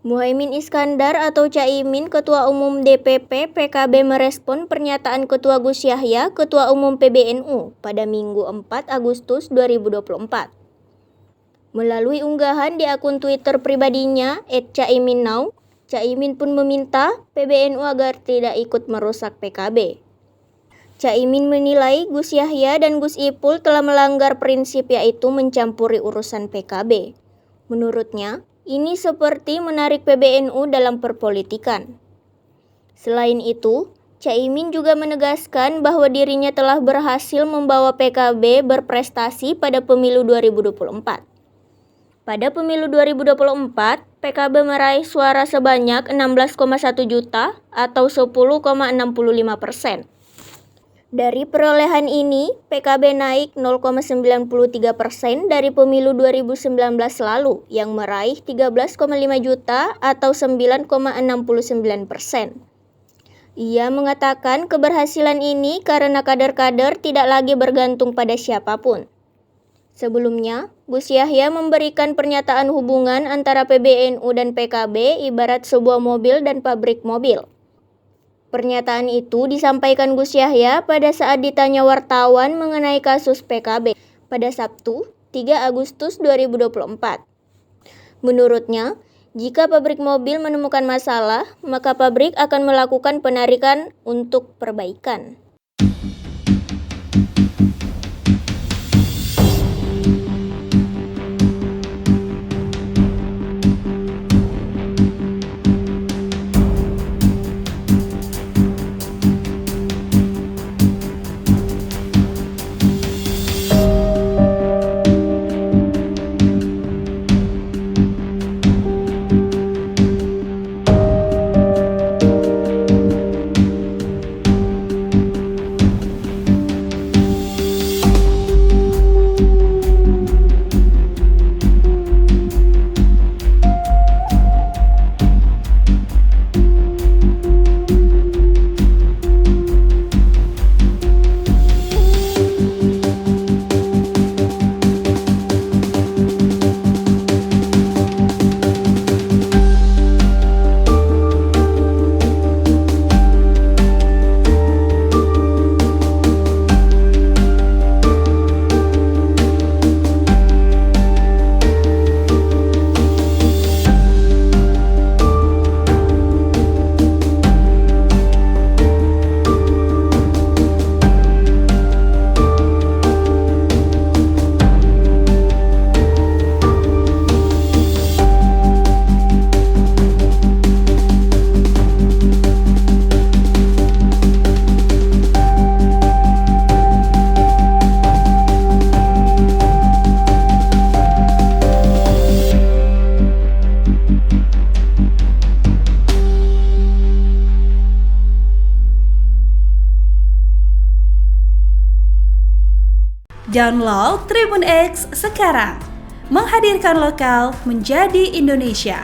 Muhaimin Iskandar atau Caimin, Ketua Umum DPP PKB merespon pernyataan Ketua Gus Yahya, Ketua Umum PBNU, pada Minggu 4 Agustus 2024. Melalui unggahan di akun Twitter pribadinya @caiminnow, Caimin pun meminta PBNU agar tidak ikut merusak PKB. Caimin menilai Gus Yahya dan Gus Ipul telah melanggar prinsip, yaitu mencampuri urusan PKB. Menurutnya, ini seperti menarik PBNU dalam perpolitikan. Selain itu, Caimin juga menegaskan bahwa dirinya telah berhasil membawa PKB berprestasi pada pemilu 2024. Pada pemilu 2024, PKB meraih suara sebanyak 16,1 juta atau 10,65%. Dari perolehan ini, PKB naik 0,93% dari pemilu 2019 lalu yang meraih 13,5 juta atau 9,69%. Ia mengatakan keberhasilan ini karena kader-kader tidak lagi bergantung pada siapapun. Sebelumnya, Gus Yahya memberikan pernyataan hubungan antara PBNU dan PKB ibarat sebuah mobil dan pabrik mobil. Pernyataan itu disampaikan Gus Yahya pada saat ditanya wartawan mengenai kasus PKB pada Sabtu, 3 Agustus 2024. Menurutnya, jika pabrik mobil menemukan masalah, maka pabrik akan melakukan penarikan untuk perbaikan. Download Tribun X sekarang, menghadirkan lokal menjadi Indonesia.